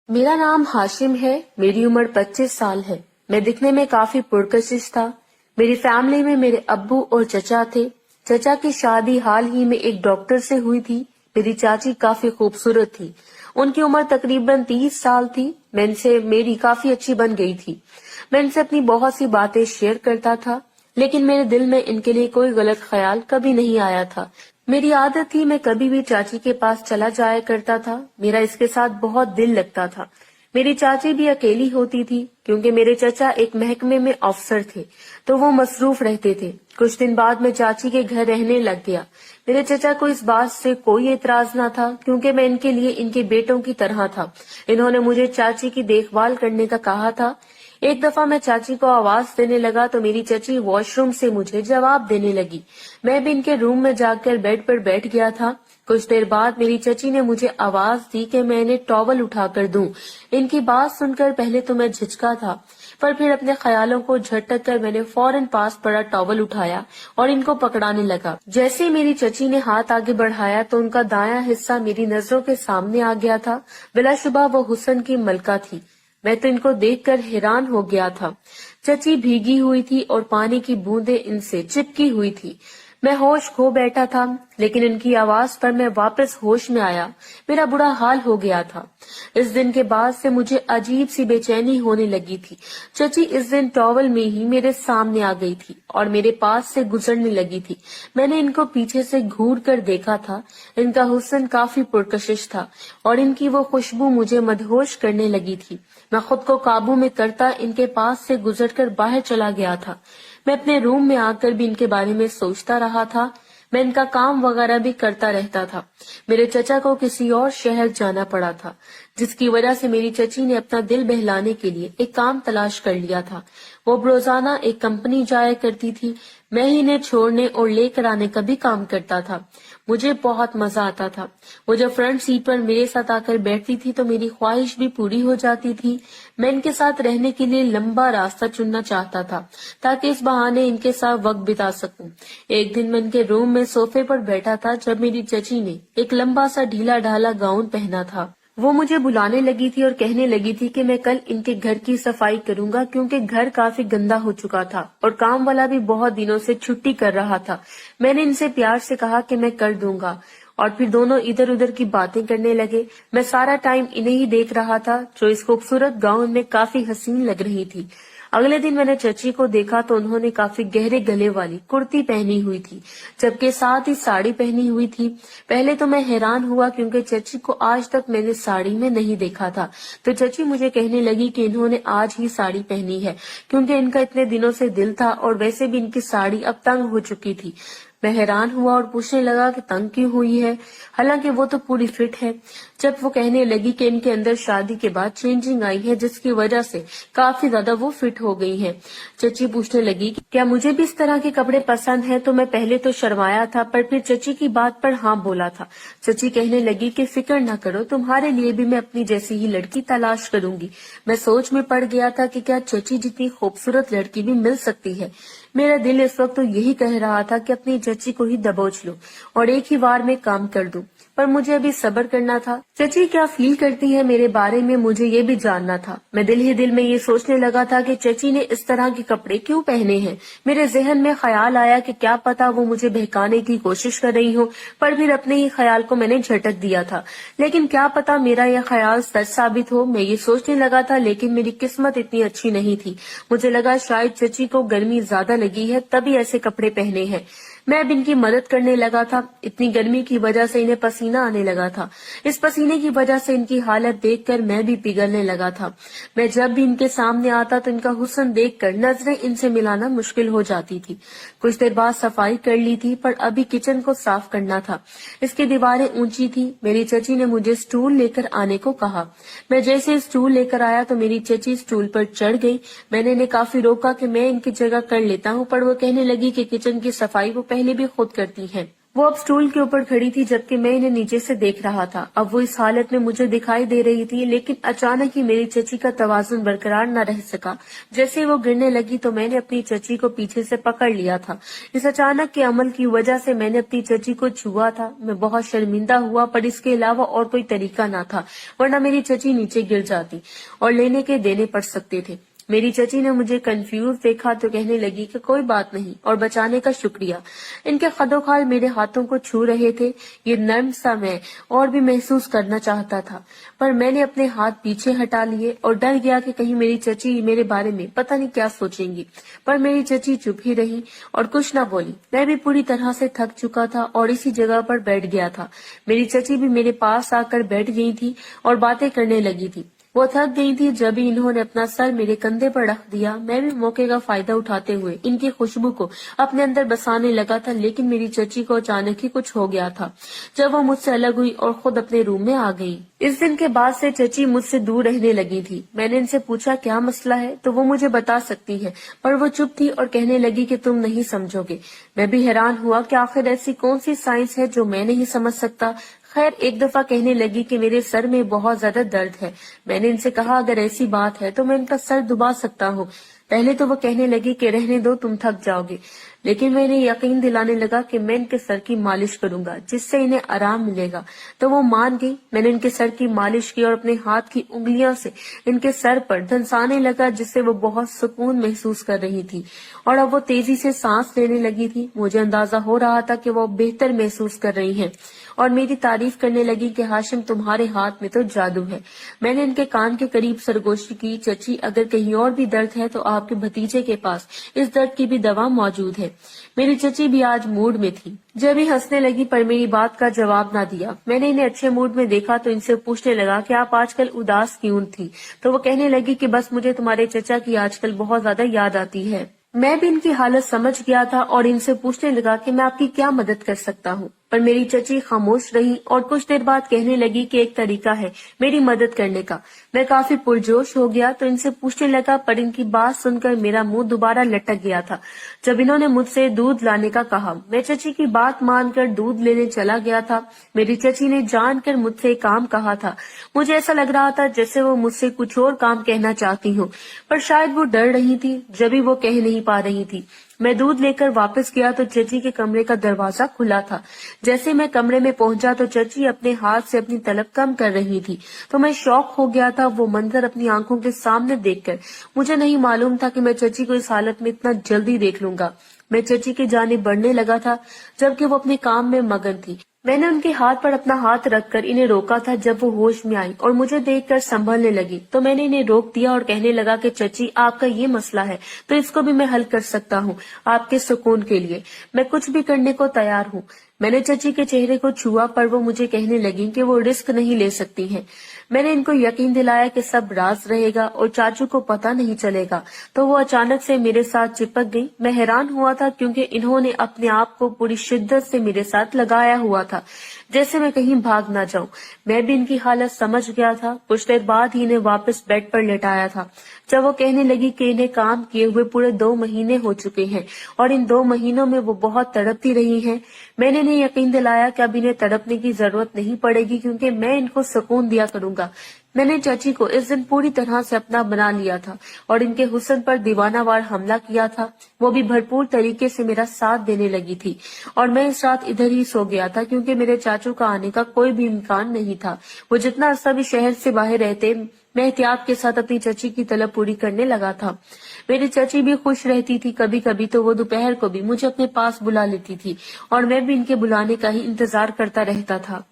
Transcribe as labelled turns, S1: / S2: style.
S1: मेरा नाम हाशिम है। मेरी उम्र 25 साल है। मैं दिखने में काफी पुरकशिश था। मेरी फैमिली में मेरे अब्बू और चचा थे। चचा की शादी हाल ही में एक डॉक्टर से हुई थी। मेरी चाची काफी खूबसूरत थी। उनकी उम्र तकरीबन 30 साल थी। मैं इनसे मेरी काफी अच्छी बन गई थी। मैं इनसे अपनी बहुत सी बातें शेयर करता था, लेकिन मेरे दिल में इनके लिए कोई गलत ख्याल कभी नहीं आया था। मेरी आदत थी, मैं कभी भी चाची के पास चला जाया करता था। मेरा इसके साथ बहुत दिल लगता था। मेरी चाची भी अकेली होती थी क्योंकि मेरे चचा एक महकमे में अफसर थे, तो वो मसरूफ रहते थे। कुछ दिन बाद मैं चाची के घर रहने लग गया। मेरे चचा को इस बात से कोई एतराज न था क्योंकि मैं इनके लिए इनके बेटों की तरह था। इन्होंने मुझे चाची की देखभाल करने का कहा था। एक दफा मैं चाची को आवाज देने लगा तो मेरी चाची वॉशरूम से मुझे जवाब देने लगी। मैं भी इनके रूम में जाकर बेड पर बैठ गया था। कुछ देर बाद मेरी चाची ने मुझे आवाज दी कि मैं इन्हें टॉवल उठाकर दूं। इनकी बात सुनकर पहले तो मैं झिझका था, पर फिर अपने ख्यालों को झटक कर मैंने फौरन पास पड़ा टॉवल उठाया और इनको पकड़ाने लगा। जैसे ही मेरी चाची ने हाथ आगे बढ़ाया तो उनका दायां हिस्सा मेरी नजरों के सामने आ गया था। बिलाशुबा वो हुस्न की मलका थी। मैं तो इनको देखकर हैरान हो गया था। चची भीगी हुई थी और पानी की बूंदें इनसे चिपकी हुई थी। मैं होश खो बैठा था, लेकिन इनकी आवाज पर मैं वापस होश में आया। मेरा बुरा हाल हो गया था। इस दिन के बाद से मुझे अजीब सी बेचैनी होने लगी थी। चची इस दिन टॉवल में ही मेरे सामने आ गई थी और मेरे पास से गुजरने लगी थी। मैंने इनको पीछे से घूर कर देखा था। इनका हुस्न काफी पुरकशिश था और इनकी वो खुशबू मुझे मदहोश करने लगी थी। मैं खुद को काबू में करता इनके पास से गुजरकर बाहर चला गया था। मैं अपने रूम में आकर भी इनके बारे में सोचता रहा था। मैं इनका काम वगैरह भी करता रहता था। मेरे चचा को किसी और शहर जाना पड़ा था, जिसकी वजह से मेरी चची ने अपना दिल बहलाने के लिए एक काम तलाश कर लिया था। वो रोजाना एक कंपनी जाया करती थी। मैं ही इन्हें छोड़ने और लेकर आने का भी काम करता था। मुझे बहुत मजा आता था। वो जब फ्रंट सीट पर मेरे साथ आकर बैठती थी तो मेरी ख्वाहिश भी पूरी हो जाती थी। मैं इनके साथ रहने के लिए लंबा रास्ता चुनना चाहता था ताकि इस बहाने इनके साथ वक्त बिता सकूं। एक दिन मैं इनके रूम में सोफे पर बैठा था जब मेरी चची ने एक लंबा सा ढीला ढाला गाउन पहना था। वो मुझे बुलाने लगी थी और कहने लगी थी कि मैं कल इनके घर की सफाई करूंगा क्योंकि घर काफी गंदा हो चुका था और काम वाला भी बहुत दिनों से छुट्टी कर रहा था। मैंने इनसे प्यार से कहा कि मैं कर दूंगा और फिर दोनों इधर उधर की बातें करने लगे। मैं सारा टाइम इन्हें ही देख रहा था जो इस खूबसूरत गाउन में काफी हसीन लग रही थी। अगले दिन मैंने चची को देखा तो उन्होंने काफी गहरे गले वाली कुर्ती पहनी हुई थी, जबकि साथ ही साड़ी पहनी हुई थी। पहले तो मैं हैरान हुआ क्योंकि चची को आज तक मैंने साड़ी में नहीं देखा था। तो चची मुझे कहने लगी कि इन्होंने आज ही साड़ी पहनी है क्योंकि इनका इतने दिनों से दिल था और वैसे भी इनकी साड़ी अब तंग हो चुकी थी। मैं हैरान हुआ और पूछने लगा कि तंग क्यों हुई है, हालांकि वो तो पूरी फिट है। जब वो कहने लगी कि इनके अंदर शादी के बाद चेंजिंग आई है जिसकी वजह से काफी ज्यादा वो फिट हो गई है। चची पूछने लगी कि क्या मुझे भी इस तरह के कपड़े पसंद है, तो मैं पहले तो शर्माया था पर फिर चची की बात पर हाँ बोला था। चची कहने लगी कि फिक्र न करो, तुम्हारे लिए भी मैं अपनी जैसी ही लड़की तलाश करूंगी। मैं सोच में पड़ गया था कि क्या चची जितनी खूबसूरत लड़की भी मिल सकती है। मेरा दिल इस वक्त तो यही कह रहा था कि अपनी चची को ही दबोच लूं और एक ही बार में काम कर दूं, पर मुझे अभी सब्र करना था। चची क्या फील करती है मेरे बारे में मुझे ये भी जानना था। मैं दिल ही दिल में ये सोचने लगा था कि चची ने इस तरह के कपड़े क्यों पहने हैं। मेरे जहन में ख्याल आया कि क्या पता वो मुझे बहकाने की कोशिश कर रही हो, पर फिर अपने ही ख्याल को मैंने झटक दिया था। लेकिन क्या पता मेरा यह ख्याल सच साबित हो। मैं ये सोचने लगा था, लेकिन मेरी किस्मत इतनी अच्छी नहीं थी। मुझे लगा शायद चची को गर्मी ज्यादा लगी है तभी ऐसे कपड़े पहने हैं। मैं अब इनकी मदद करने लगा था। इतनी गर्मी की वजह से इन्हें पसीना आने लगा था। इस पसीने की वजह से इनकी हालत देखकर मैं भी पिघलने लगा था। मैं जब भी इनके सामने आता तो इनका हुस्न देखकर नजरें इनसे मिलाना मुश्किल हो जाती थी। कुछ देर बाद सफाई कर ली थी, पर अभी किचन को साफ करना था। इसकी दीवारें ऊंची थी। मेरी चची ने मुझे स्टूल लेकर आने को कहा। मैं जैसे स्टूल लेकर आया तो मेरी चची स्टूल पर चढ़ गई। मैंने इन्हें काफी रोका कि मैं इनकी जगह कर लेता हूँ, पर वो कहने लगी कि किचन की सफाई वो पहले भी खुद करती हैं। वो अब स्टूल के ऊपर खड़ी थी जबकि मैं इन्हें नीचे से देख रहा था। अब वो इस हालत में मुझे दिखाई दे रही थी, लेकिन अचानक ही मेरी चची का तवाजुन बरकरार न रह सका। जैसे वो गिरने लगी तो मैंने अपनी चची को पीछे से पकड़ लिया था। इस अचानक के अमल की वजह से मैंने अपनी चची को छुआ था। मैं बहुत शर्मिंदा हुआ, पर इसके अलावा और कोई तरीका न था, वरना मेरी चची नीचे गिर जाती और लेने के देने पड़ सकते थे। मेरी चची ने मुझे कंफ्यूज देखा तो कहने लगी कि कोई बात नहीं और बचाने का शुक्रिया। इनके खदोखाल मेरे हाथों को छू रहे थे। ये नर्म सा मैं और भी महसूस करना चाहता था, पर मैंने अपने हाथ पीछे हटा लिए और डर गया कि कहीं मेरी चची मेरे बारे में पता नहीं क्या सोचेंगी। पर मेरी चची चुप ही रही और कुछ न बोली। मैं भी पूरी तरह से थक चुका था और इसी जगह पर बैठ गया था। मेरी चची भी मेरे पास आकर बैठ गई थी और बातें करने लगी थी। वो थक गई थी। जब ही इन्होंने अपना सर मेरे कंधे पर रख दिया, मैं भी मौके का फायदा उठाते हुए इनकी खुशबू को अपने अंदर बसाने लगा था। लेकिन मेरी चची को अचानक ही कुछ हो गया था जब वो मुझसे अलग हुई और खुद अपने रूम में आ गई। इस दिन के बाद से चची मुझसे दूर रहने लगी थी। मैंने इनसे पूछा क्या मसला है, तो वो मुझे बता सकती है, पर वो चुप थी और कहने लगी कि तुम नहीं समझोगे। मैं भी हैरान हुआ कि आखिर ऐसी कौन सी साइंस है जो मैं नहीं समझ सकता। खैर, एक दफा कहने लगी कि मेरे सर में बहुत ज्यादा दर्द है। मैंने इनसे कहा अगर ऐसी बात है तो मैं इनका सर दुबा सकता हूँ। पहले तो वो कहने लगी कि रहने दो, तुम थक जाओगे, लेकिन मैं इन्हें यकीन दिलाने लगा कि मैं इनके सर की मालिश करूंगा जिससे इन्हें आराम मिलेगा। तो वो मान गई। मैंने इनके सर की मालिश की और अपने हाथ की उंगलियों से इनके सर पर धंसाने लगा, जिससे वो बहुत सुकून महसूस कर रही थी और अब वो तेजी से सांस लेने लगी थी। मुझे अंदाजा हो रहा था कि वो बेहतर महसूस कर रही है और मेरी तारीफ करने लगी कि हाशिम, तुम्हारे हाथ में तो जादू है। मैंने इनके कान के करीब सरगोशी की, चची अगर कहीं और भी दर्द है तो आपके भतीजे के पास इस दर्द की भी दवा मौजूद है। मेरी चची भी आज मूड में थी। जब ही हंसने लगी पर मेरी बात का जवाब ना दिया। मैंने इन्हें अच्छे मूड में देखा तो इनसे पूछने लगा कि आप आजकल उदास क्यों थी, तो वो कहने लगी कि बस मुझे तुम्हारे चचा की आजकल बहुत ज्यादा याद आती है। मैं भी इनकी हालत समझ गया था और इनसे पूछने लगा कि मैं आपकी क्या मदद कर सकता हूँ, पर मेरी चची खामोश रही और कुछ देर बाद कहने लगी कि एक तरीका है मेरी मदद करने का। मैं काफी पुरजोश हो गया तो इनसे पूछने लगा, पर इनकी बात सुनकर मेरा मुंह दोबारा लटक गया था जब इन्होंने मुझसे दूध लाने का कहा। मैं चची की बात मानकर दूध लेने चला गया था। मेरी चची ने जानकर मुझसे एक काम कहा था। मुझे ऐसा लग रहा था जैसे वो मुझसे कुछ और काम कहना चाहती हूँ, पर शायद वो डर रही थी जब भी वो कह नहीं पा रही थी। मैं दूध लेकर वापस गया तो चची के कमरे का दरवाजा खुला था। जैसे मैं कमरे में पहुंचा तो चची अपने हाथ से अपनी तलब कम कर रही थी, तो मैं शॉक हो गया था वो मंजर अपनी आंखों के सामने देखकर। मुझे नहीं मालूम था कि मैं चची को इस हालत में इतना जल्दी देख लूंगा। मैं चची की जानिब बढ़ने लगा था जबकि वो अपने काम में मगन थी। मैंने उनके हाथ पर अपना हाथ रखकर इन्हें रोका था। जब वो होश में आई और मुझे देखकर संभलने लगी तो मैंने इन्हें रोक दिया और कहने लगा कि चची, आपका ये मसला है तो इसको भी मैं हल कर सकता हूँ। आपके सुकून के लिए मैं कुछ भी करने को तैयार हूँ। मैंने चची के चेहरे को छुआ पर वो मुझे कहने लगी कि वो रिस्क नहीं ले सकती हैं। मैंने इनको यकीन दिलाया कि सब राज रहेगा और चाचू को पता नहीं चलेगा, तो वो अचानक से मेरे साथ चिपक गई। मैं हैरान हुआ था क्योंकि इन्होंने अपने आप को पूरी शिद्दत से मेरे साथ लगाया हुआ था, जैसे मैं कहीं भाग ना जाऊं। मैं भी इनकी हालत समझ गया था। कुछ देर बाद ही इन्हें वापस बेड पर लेटाया था जब वो कहने लगी कि इन्हें काम किए हुए पूरे 2 महीने हो चुके हैं और इन 2 महीनों में वो बहुत तड़पती रही हैं। मैंने इन्हें यकीन दिलाया कि अब इन्हें तड़पने की जरूरत नहीं पड़ेगी क्योंकि मैं इनको सुकून दिया करूंगा। मैंने चाची को इस दिन पूरी तरह से अपना बना लिया था और इनके हुस्न पर दीवानावार हमला किया था। वो भी भरपूर तरीके से मेरा साथ देने लगी थी और मैं इस रात इधर ही सो गया था क्योंकि मेरे चाचू का आने का कोई भी इम्कान नहीं था। वो जितना अरसा भी शहर से बाहर रहते, मैं एहतियात के साथ अपनी चाची की तलब पूरी करने लगा था। मेरी चाची भी खुश रहती थी। कभी कभी तो वो दोपहर को भी मुझे अपने पास बुला लेती थी और मैं भी इनके बुलाने का ही इंतजार करता रहता था।